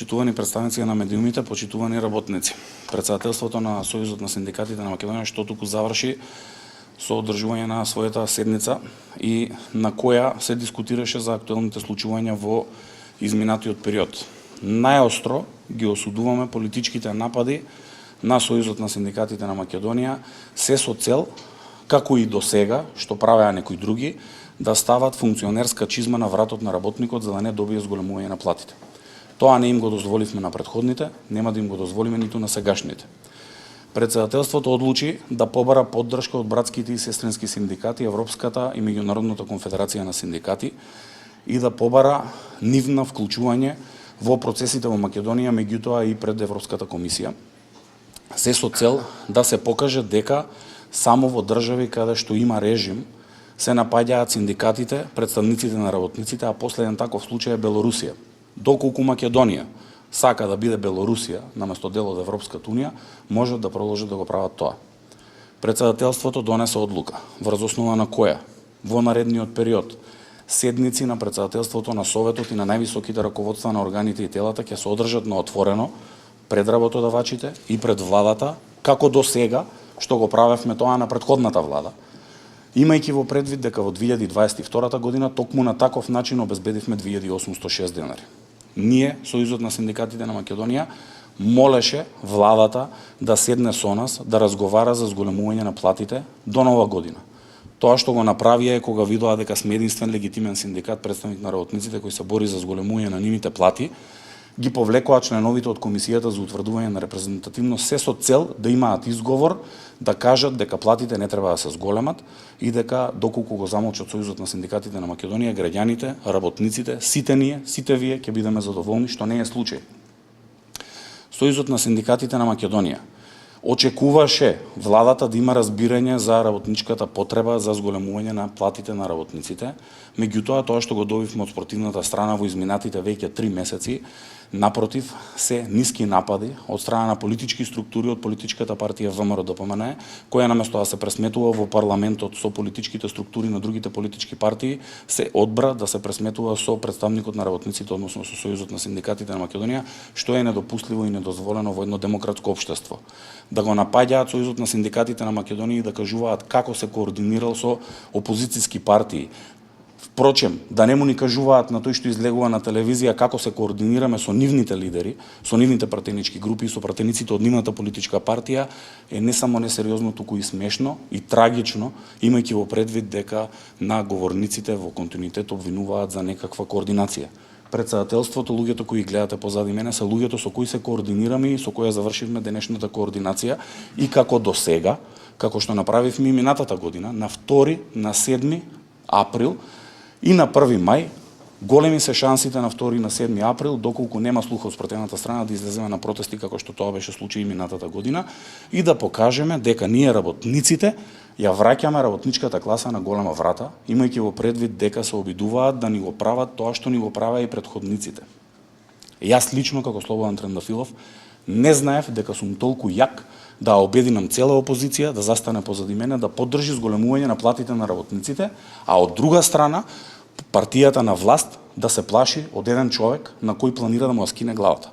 Почитувани представници на медиумите, почитувани работници. Председателството на Сојузот на синдикатите на Македонија што туку заврши со одржување на својата седница и на која се дискутираше за актуелните случувања во изминатиот период. Најостро ги осудуваме политичките напади на Сојузот на синдикатите на Македонија, се со цел, како и до сега, што правеа некои други, да стават функционерска чизма на вратот на работникот за да не добие зголемување на платите. Тоа не им го дозволивме на претходните, нема да им го дозволиме ниту на сегашните. Председателството одлучи да побара поддршка од братските и сестрински синдикати, Европската и Меѓународната конфедерација на синдикати и да побара нивно вклучување во процесите во Македонија, меѓутоа и пред Европската комисија. Се со цел да се покаже дека само во држави каде што има режим се напаѓаат синдикатите, представниците на работниците, а последен таков случај е Белорусија. Доколку Македонија сака да биде Белорусија наместо дел од Европската унија, може да продолжи да го прават тоа. Председателството донесе одлука, врз основа на која во наредниот период седници на председателството на Советот и на највисоките раководства на органите и телата ќе се одржат на отворено пред работодавачите и пред владата, како до сега што го правевме тоа на претходната влада, имајќи во предвид дека во 2022 година токму на таков начин обезбедивме 2806 денари. Ние, Сојузот на синдикатите на Македонија, молеше владата да седне со нас, да разговара за зголемување на платите до нова година. Тоа што го направија е кога видоа дека сме единствен легитимен синдикат, представник на работниците кој се бори за зголемување на нивните плати, ги повлекоа членовите од Комисијата за утврдување на репрезентативност се со цел да имаат изговор да кажат дека платите не треба да се зголемат и дека доколку го замолчат Сојузот на синдикатите на Македонија, граѓаните, работниците, сите ние, сите вие ќе бидеме задоволни, што не е случај. Сојузот на синдикатите на Македонија очекуваше владата да има разбирање за работничката потреба за зголемување на платите на работниците, меѓутоа тоа што го добивме од спротивната страна во изминатите веќе 3 месеци, напротив, се ниски напади од страна на политички структури од политичката партија ВМРО-ДПМНЕ, која наместо да се пресметува во парламентот со политичките структури на другите политички партии, се одбра да се пресметува со представникот на работниците, односно со Сојузот на синдикатите на Македонија, што е недопустливо и недозволено во едно демократско општество. Да го напаѓаат Сојузот на синдикатите на Македонија и да кажуваат како се координирал со опозицијски партии. Впрочем, да не му ни кажуваат на тој што излегува на телевизија како се координираме со нивните лидери, со нивните пратенички групи и со пратениците од нивната политичка партија, е не само несериозно, туку и смешно и трагично, имајќи во предвид дека на говорниците во континуитет обвинуваат за некаква координација. Председателството, луѓето кои гледате позади мене, се луѓето со кои се координираме и со кои завршивме денешната координација и како до сега, како што направивме и минатата година, на 2, на 7 април и на 1 мај, големи се шансите на 2 и на 7 април, доколку нема слух од спротивната страна, да излеземе на протести како што тоа беше случај и минатата година и да покажеме дека ние работниците ја враќаме работничката класа на голема врата, имајќи во предвид дека се обидуваат да ни го прават тоа што ни го правеа и претходниците. Јас лично, како Слободан Трендафилов, не знаев дека сум толку јак да обединам цела опозиција, да застане позади мене, да поддржи зголемување на платите на работниците, а од друга страна, партијата на власт да се плаши од еден човек на кој планира да му скине главата.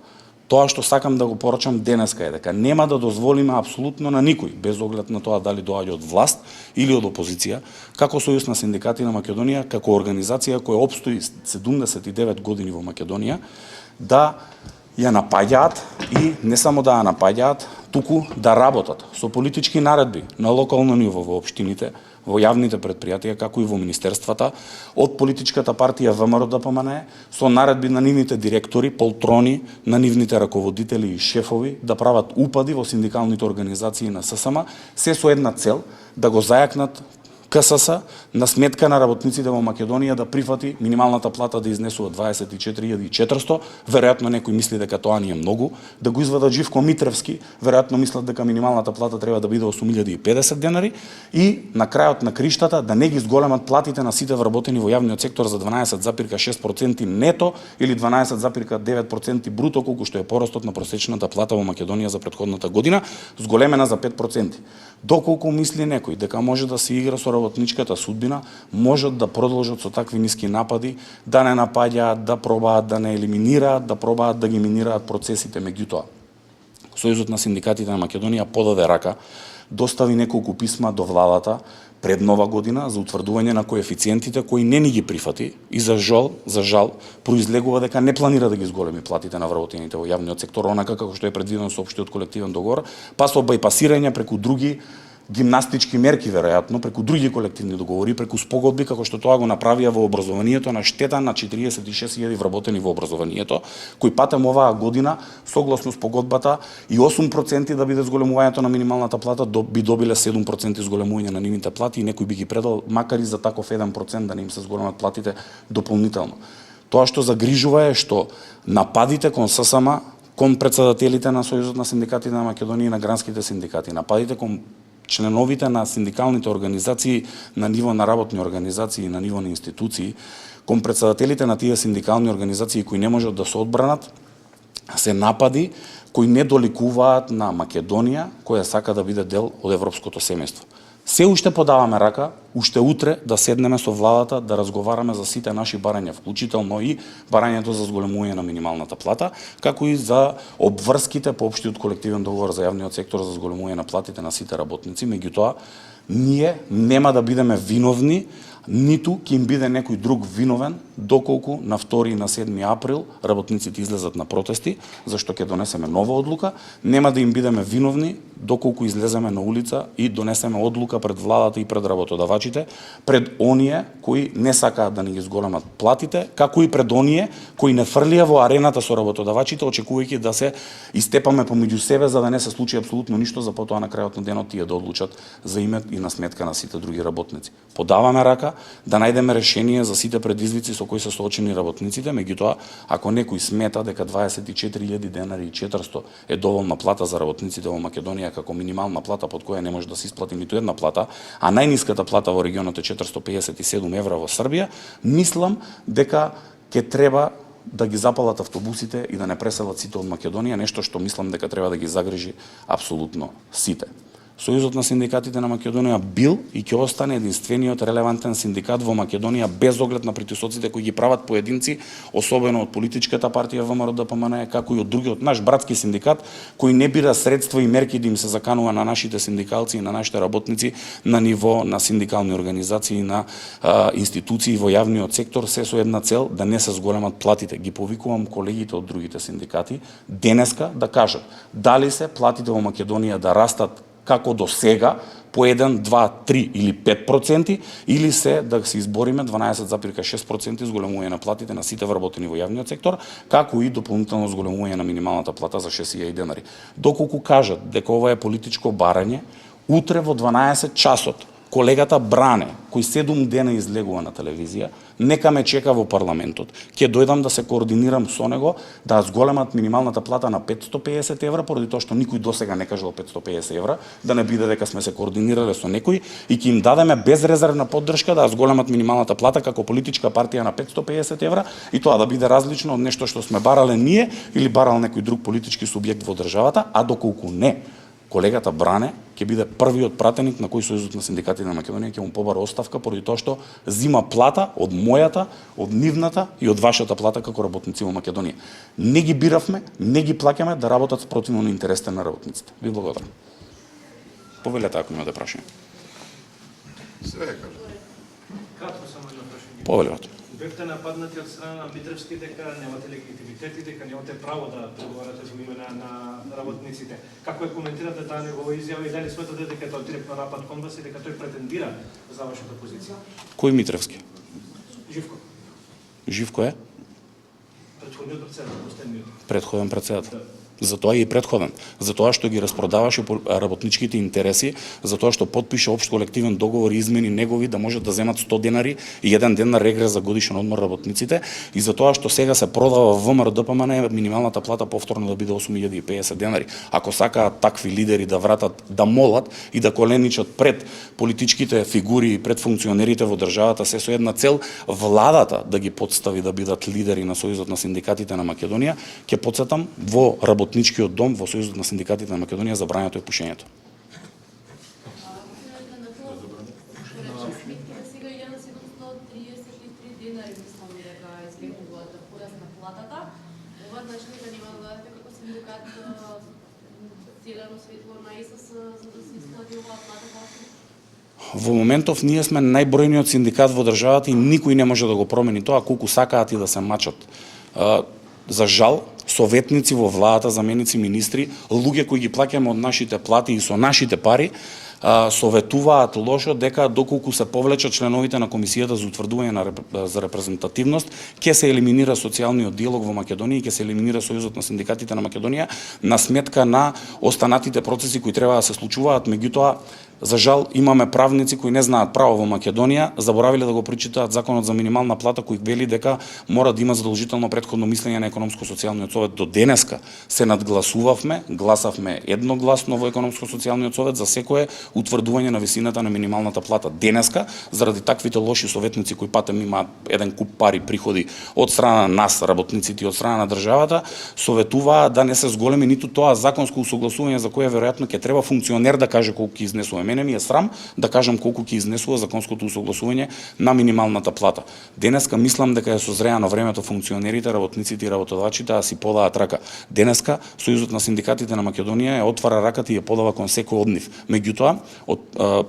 Тоа што сакам да го порачам денеска е дека нема да дозволиме апсолутно на никој, без оглед на тоа дали доаѓа од власт или од опозиција, како Сојуз на синдикати на Македонија, како организација која опстои 79 години во Македонија, да ја напаѓаат и не само да ја напаѓаат, туку да работат со политички наредби на локално ниво во општините, во јавните предпријатија, како и во министерствата, од политичката партија ВМРО-ДПМНЕ, со наредби на нивните директори, полтрони, на нивните раководители и шефови, да прават упади во синдикалните организации на ССМ, се со една цел, да го зајакнат КСС на сметка на работниците во Македонија да прифати минималната плата да изнесува 24.400, веројатно некој мисли дека тоа не е многу, да го извадат Живко Митревски, веројатно мислат дека минималната плата треба да биде 8.050 денари и на крајот на криштата да не ги зголемат платите на сите вработени во јавниот сектор за 12,6% нето или 12,9% бруто, колку што е порастот на просечната плата во Македонија за претходната година, зголемена за 5%. Доколку мисли некој дека може да се игра со работничката судбина година можат да продолжат со такви ниски напади, да не напаѓаат, да пробаат да не елиминираат, да пробаат да ги минираат процесите. Меѓутоа, Сојузот на синдикатите на Македонија подаде рака, достави неколку писма до владата пред Нова година за утврдување на коефициентите кои не ни ги прифати и за жал произлегува дека не планира да ги зголеми платите на вработените во јавниот сектор онака како што е предвидено со општиот колективен договор, па со бајпасирање преку други гимнастички мерки, веројатно, преку други колективни договори, преку спогодби, како што тоа го направија во образованието на штета на 46.000 вработени во образованието, кои патем оваа година, согласно спогодбата, и 8% да биде зголемувањето на минималната плата, би добиле 7% зголемување на нивните плати и некој би ги предал, макар и за таков 1% да не им се зголемат платите дополнително. Тоа што загрижува е што нападите кон ССМ, кон претседателите на Сојузот на синдикатите на Македонија и на гранските синдикати, нападите кон членовите на синдикалните организации на ниво на работни организации и на ниво на институции, кон претседателите на тие синдикални организации кои не можат да се одбранат, се напади кои не доликуваат на Македонија, која сака да биде дел од европското семејство. Се уште подаваме рака, уште утре да седнеме со владата да разговараме за сите наши барања, вклучително и барањето за зголемување на минималната плата, како и за обврските по општиот колективен договор за јавниот сектор за зголемување на платите на сите работници. Меѓутоа, ние нема да бидеме виновни, ниту ќе им биде некој друг виновен, доколку на 2 и на 7 април работниците излезат на протести, зашто ќе донесеме нова одлука, нема да им бидеме виновни доколку излеземе на улица и донесеме одлука пред владата и пред работодавачите, пред оние кои не сакаат да ни ги зголемат платите, како и пред оние кои не фрлија во арената со работодавачите, очекувајќи да се истепаме помеѓу себе за да не се случи апсолутно ништо, за потоа на крајот на денот тие да одлучат за име и на сметка на сите други работници. Подаваме рака да најдеме решение за сите предизвици со кои се соочени работниците, меѓутоа, ако некој смета дека 24.000 денари и 400 е доволна плата за работниците во Македонија како минимална плата под која не може да се исплати ниту една плата, а најниската плата во регионот е 457 евра во Србија, мислам дека ќе треба да ги запалат автобусите и да не преселат сите од Македонија, нешто што мислам дека треба да ги загрижи апсолутно сите. Сојузот на синдикатите на Македонија бил и ќе остане единствениот релевантен синдикат во Македонија без оглед на притисоците кои ги прават поединци, особено од политичката партија ВМРО-ДПМН, како и од другиот наш братски синдикат, кој не бира средства и мерки да им се заканува на нашите синдикалци и на нашите работници на ниво на синдикални организации, на институции во јавниот сектор, се со една цел да не се зголемат платите. Ги повикувам колегите од другите синдикати денеска да кажат дали се платите во Македонија да растат како до сега, по 1, 2, 3 или 5%, или се да се избориме 12,6% зголемување на платите на сите вработени во јавниот сектор, како и дополнително зголемување на минималната плата за 6.000 денари. Доколку кажат дека ова е политичко барање, утре во 12 часот колегата Бране, кој 7 дена излегува на телевизија, нека ме чека во парламентот. Ќе дојдам да се координирам со него да зголемат минималната плата на 550 евра, поради тоа што никој досега не кажал 550 евра, да не биде дека сме се координирале со некој и ќе им дадеме безрезервна поддршка да зголемат минималната плата како политичка партија на 550 евра и тоа да биде различно од нешто што сме барале ние или барал некој друг политички субјект во државата, а доколку не, колегата Бране ќе биде првиот пратеник на кој Сојузот на синдикатите на Македонија ќе му побара оставка поради тоа што зима плата од мојата, од нивната и од вашата плата како работници во Македонија. Не ги биравме, не ги плаќаме да работат спротивно на интересите на работниците. Ви благодарам. Повелете ако имате прашање. Кратко само едно прашање. Повелете. Бевте нападнати од страна на Митревски дека немате легитимитет и дека немате право да преговарате во име на работниците. Како ја коментирате таа негова изјава и дали сметате дека тоа директно напад кон вас и дека тој претендира за вашата позиција? Кој Митревски? Живко. Живко е? Претходниот председател, последниот. Претходен председател. Затоа и претходен. Затоа што ги распродаваше работничките интереси, затоа што подпише општ колективен договор и измени негови да можат да земат 100 денари и 1 ден на регрес за годишен одмор работниците и затоа што сега се продава во ВМРО-ДПМН минималната плата повторно да биде 8.050 денари. Ако сакаат такви лидери да вратат, да молат и да коленичат пред политичките фигури и пред функционерите во државата, се со една цел владата да ги подстави да бидат лидери на Сојузот на синдикатите на Македонија, ќе потсетам во работничкиот дом во Сојузот на синдикатите на Македонија забрањето е пушењето. Сега ја дајат зелено светло на ИСС за да се исклади оваа плата како? Во моментов ние сме најбројниот синдикат во државата и никој не може да го промени тоа колку сакаат и да се мачат. За жал, советници во владата, заменици министри, луѓе кои ги плаќаме од нашите плати и со нашите пари, советуваат лошо дека доколку се повлечат членовите на комисијата за утврдување за репрезентативност, ќе се елиминира социјалниот диалог во Македонија и ќе се елиминира Сојузот на синдикатите на Македонија на сметка на останатите процеси кои треба да се случуваат. Меѓутоа, за жал, имаме правници кои не знаат право во Македонија, заборавиле да го прочитаат законот за минимална плата кој вели дека мора да има задолжително претходно мислење на економско-социјалниот совет. До денеска се надгласувавме, гласавме едногласно во економско-социјалниот совет за секое утврдување на висината на минималната плата. Денеска, заради таквите лоши советници кои патем имаат еден куп пари приходи од страна на нас, работниците и од страна на државата, советуваа да не се зголеми ниту тоа законско усогласување за кое веројатно ќе треба функционер да каже колку ќе изнесува. Мене ми е срам да кажам колку ќе изнесува законското усогласување на минималната плата. Денеска мислам дека е созреано времето функционерите, работниците и работодавачите да си подаат рака. Денеска Сојузот на синдикатите на Македонија отвара раката и ја подава кон секој од нив. Меѓутоа, од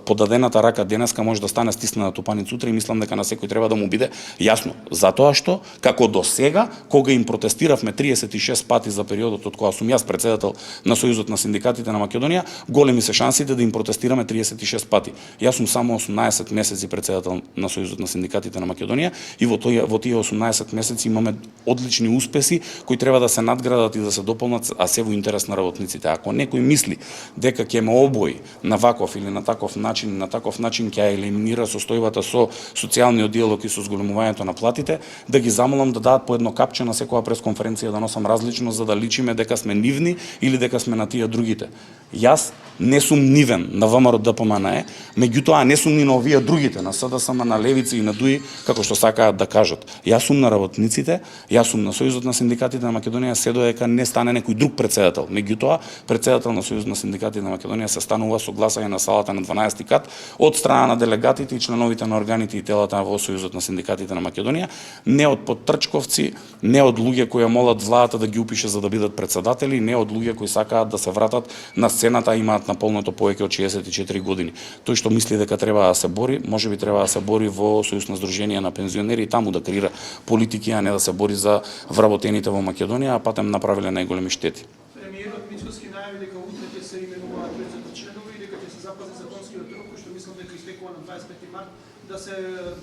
подадената рака денеска може да стане стиснена тупаница утре и мислам дека на секој треба да му биде јасно. Затоа што, како до сега, кога им протестиравме 36 пати за периодот од кога сум јас председател на Сојузот на синдикатите на Македонија, големи се шансите да им протестираме 36 пати. Јас сум само 18 месеци председател на Сојузот на синдикатите на Македонија и во тие 18 месеци имаме одлични успеси кои треба да се надградат и да се дополнат, а се во интерес на работниците. Ако некој мисли дека ќе ме обои на ваков или на таков начин ќе елиминира состојбата со социјалниот диалог и со зголемувањето на платите, да ги замолам да дадат по едно капче на секоја пресконференција да носам различно за да личиме дека сме нивни или дека сме на тие другите. Јас не сум нивен на ВМРО ДПМНЕ, меѓутоа не сум ни на овие другите, на СДСМ, на левици и на ДУИ, како што сакаат да кажат. Јас сум на работниците, јас сум на Сојузот на синдикатите на Македонија, се додека не стане некој друг председател. Меѓутоа, председател на Сојузот на синдикатите на Македонија се станува со гласање на салата на 12 кат од страна на делегатите и членовите на органите и телата во Сојузот на синдикатите на Македонија, не од поттрчковци, не од луѓе кои молат владата да ги упише за да бидат председатели, не од луѓе кои сакаат да се вратат на сцената, имаат наполнато повеќе од 64 години. Тој што мисли дека треба да се бори, можеби треба да се бори во Сојуз на Сдружение на пензионери и таму да креира политики, а не да се бори за вработените во Македонија, а патем направиле најголеми штети. Премиерот Мицкоски најави дека утре ќе се именуваат 30 членови и дека ќе се запази законскиот рок, што мислам дека истекува на 25 март, да се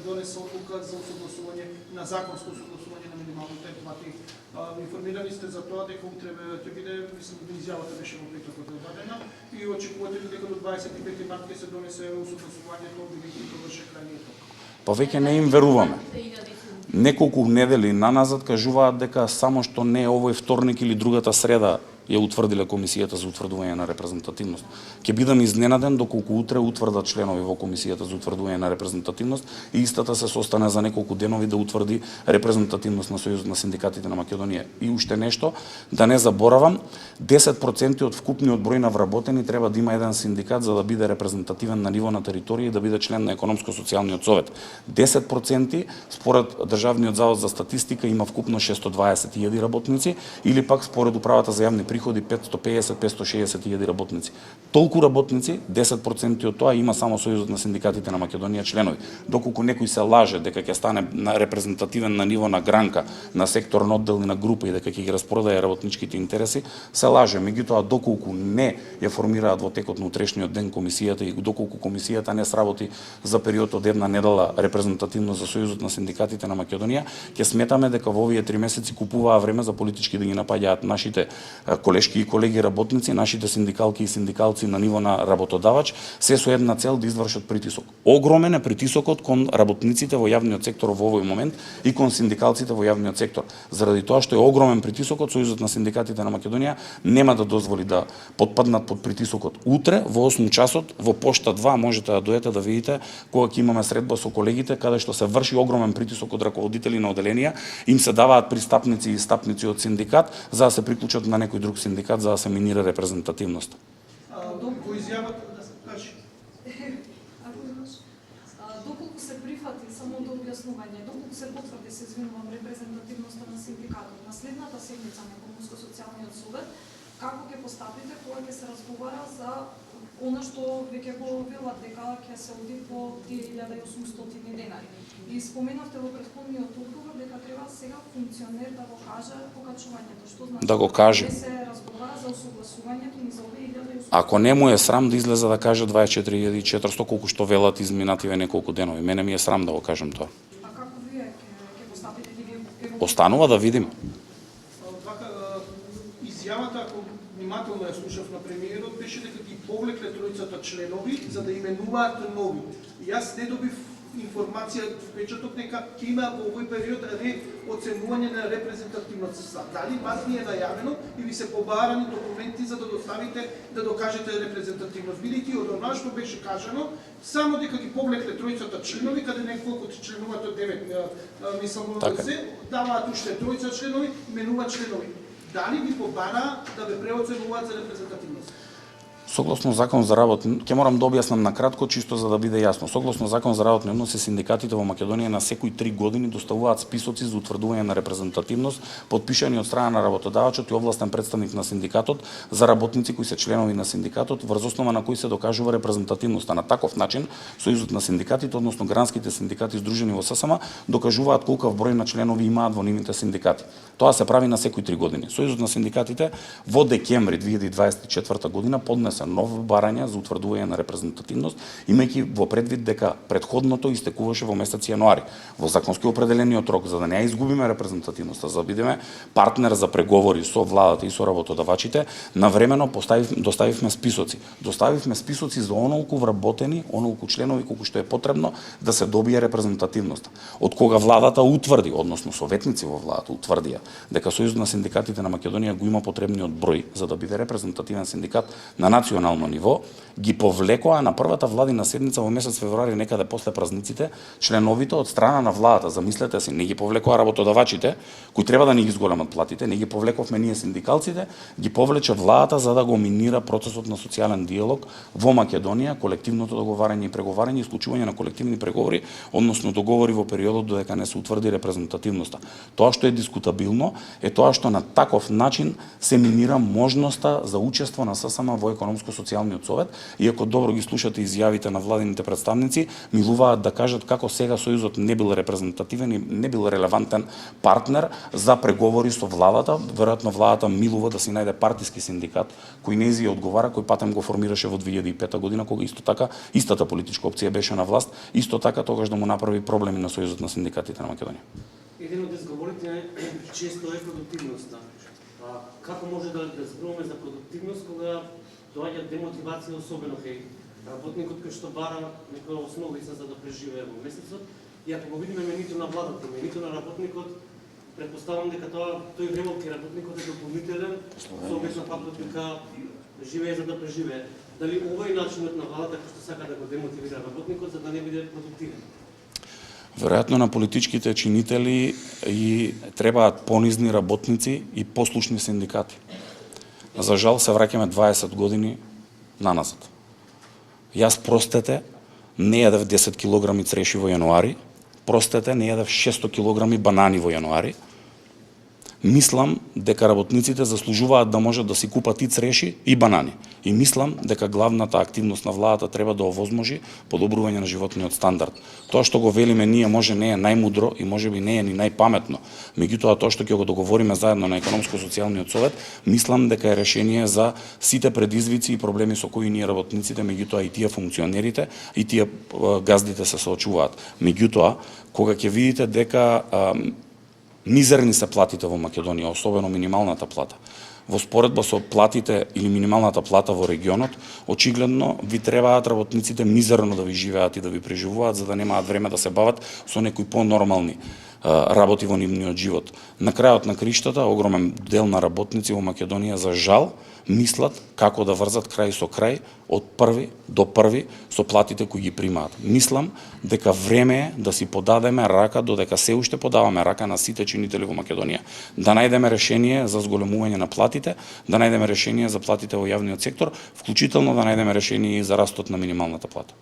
донесе одлука за усогласување на законско усогласување на минималните плати. Информирани сте за тоа дека утре ќе биде, мислам дека изјавата беше во петокот дадена и очекувате ли дека до 25 март ќе се донесе усогласувањето бидејќи тоа беше крајниот рок? Па веќе не им веруваме. Неколку недели наназад кажуваат дека само што не овој вторник или другата среда ја утврдиле комисијата за утврдување на репрезентативност. Ќе бидам изненаден доколку утре утврдат членови во комисијата за утврдување на репрезентативност и истата се состане за неколку денови да утврди репрезентативност на Сојузот на синдикатите на Македонија. И уште нешто, да не заборавам, 10% од вкупниот број на вработени треба да има еден синдикат за да биде репрезентативен на ниво на територија и да биде член на економско-социјалниот совет. 10% според Државниот завод за статистика има вкупно 620.000 работници или пак според управата за јавни приходи 550-560.000 работници. Толку работници, 10% од тоа има само Сојузот на синдикатите на Македонија членови. Доколку некој се лаже дека ќе стане репрезентативен на ниво на гранка, на секторен оддел и на група и дека ќе ги распродае работничките интереси, се лаже. Меѓутоа, доколку не ја формираат во текот на утрешниот ден комисијата и доколку комисијата не сработи за период од една недела репрезентативно за Сојузот на синдикатите на Македонија, ќе сметаме дека во овие 3 месеци купуваа време за политички да ги напаѓаат нашите колешки и колеги работници, нашите синдикалки и синдикалци на ниво на работодавач, се со една цел да извршат притисок. Огромен е притисокот кон работниците во јавниот сектор во овој момент и кон синдикалците во јавниот сектор. Заради тоа што е огромен притисокот, Сојузот на синдикатите на Македонија нема да дозволи да потпаднат под притисокот. Утре во 8 часот во пошта 2 можете да дојдете да видите кога ќе имаме средба со колегите каде што се врши огромен притисок од раководители на оделенија, им се даваат пристапници и стапници од синдикат за да се приклучат на некој друг синдикат за да се минира репрезентативност. Во изјавата да се кажи. Доколку се прифати само до објаснување, доколку се потврди, се извинувам, репрезентативноста на синдикатот, на следната седница на Економско-социјалниот совет како ќе постапите кога ќе се разговара за она што веќе го велат дека ќе се оди по тие 1800 денари. И споменавте во претходниот одговор дека треба сега функционер да го каже покачувањето, што значи Да го каже. ќе се разговара за осогласувањето ни за овие 1800. Ако не му е срам да излезе да каже 24.400 колку што велат изминативе неколку денови, мене ми е срам да го кажем тоа. А како вие ќе постапите ќе го Останува да видиме. Изјавата, ако внимателно ја слушав на премиерот, беше дека ги повлекле тројцата членови за да именуваат нови. И јас не добив информација, впечаток дека ќе има во овој период оценување на репрезентативноста. Дали вас ви е најавено и ви се побарани документи за да доставите, да докажете репрезентативност? Бидејќи од она што беше кажано, само дека ги повлекле тројцата членови, каде неколку членуваат од 9, мислам, Така. се даваат уште тројца членови, именуваат членови. Дали ви побара да ве преоценуваат за репрезентативност? Согласно Закон за работни, ќе морам да објаснам на кратко, чисто за да биде јасно. Согласно Закон за работни односи, синдикатите во Македонија на секои 3 години доставуваат списоци за утврдување на репрезентативност, подпишани од страна на работодавачот и овластен представник на синдикатот за работници кои се членови на синдикатот, врз основа на кои се докажува репрезентативноста. На таков начин, Сојузот на синдикатите, односно гранските синдикати здружени во ССМ, докажуваат колкав број на членови имаат во нивните синдикати. Тоа се прави на секои 3 години. Сојузот на синдикатите во декември 2024 година поднесе ново барање за утврдување на репрезентативност, имајќи во предвид дека претходното истекуваше во месец јануари. Во законски определениот рок, за да не ја изгубиме репрезентативноста, за да бидеме партнер за преговори со владата и со работодавачите, навремено доставивме списоци. Доставивме списоци за онолку вработени, онолку членови колку што е потребно да се добие репрезентативноста. Од кога владата утврди, односно советници во владата утврдија дека Сојузот на синдикатите на Македонија го има потребниот број за да биде репрезентативен синдикат на национално ниво, ги повлекоа на првата владина седница во месец февруари, некаде после празниците, членовите од страна на владата. Замислете си, не ги повлекоа работодавачите, кои треба да ни ги зголемат платите, не ги повлековме ние синдикалците, ги повлече владата за да го минира процесот на социјален диалог во Македонија, колективното договарање и преговарање, исклучување на колективни преговори, односно договори во периодот додека не се утврди репрезентативноста. Тоа што е дискутабилно е тоа што на таков начин се минира можноста за учество на ССМ во економско-социјалниот совет, иако добро ги слушате изјавите на владините представници, милуваат да кажат како сега Сојузот не бил репрезентативен и не бил релевантен партнер за преговори со владата. Веројатно владата милува да си најде партиски синдикат кој не зи одговара, кој патем го формираше во 2005 година, кога исто така истата политичка опција беше на власт, исто така тогаш да му направи проблеми на Сојузот на синдикатите на Македонија. Еден од изговорите често е продуктивноста. Како може да зборуваме за продуктивност кога доаѓа демотивација, особено кај работникот кој што бара некоја основица за да преживее во месецот, и ако го видиме менито на владата, менито на работникот, претпоставам дека тој време кај работникот е дополнителен, со обична фактот дека живее за да преживее. Дали овој начинот на владата кој што сака да го демотивира работникот за да не биде продуктивен? Веројатно на политичките чинители и требаат понизни работници и послушни синдикати. За жал се враќаме 20 години наназад. Јас, простете, не јадев 10 килограми цреши во јануари, простете, не јадев 600 килограми банани во јануари. Мислам дека работниците заслужуваат да можат да си купат и цреши и банани. И мислам дека главната активност на владата треба да овозможи подобрување на животниот стандард. Тоа што го велиме ние може не е најмудро и можеби не е ни најпаметно. Меѓутоа тоа што ќе го договориме заедно на економско-социјалниот совет, мислам дека е решение за сите предизвици и проблеми со кои ние работниците, меѓутоа и тие функционерите и тие газдите се соочуваат. Меѓутоа, кога ќе видите дека мизерни се платите во Македонија, особено минималната плата, во споредба со платите или минималната плата во регионот, очигледно ви требаат работниците мизерно да ви живеат и да ви преживуваат, за да немаат време да се бават со некои понормални работи во нивниот живот. На крајот на криштата, огромен дел на работници во Македонија, за жал, мислат како да врзат крај со крај од први до први со платите кои ги примаат. Мислам дека време е да си подадеме рака, додека се уште подаваме рака на сите чинители во Македонија, да најдеме решение за зголемување на платите, да најдеме решение за платите во јавниот сектор, вклучително да најдеме решение и за растот на минималната плата.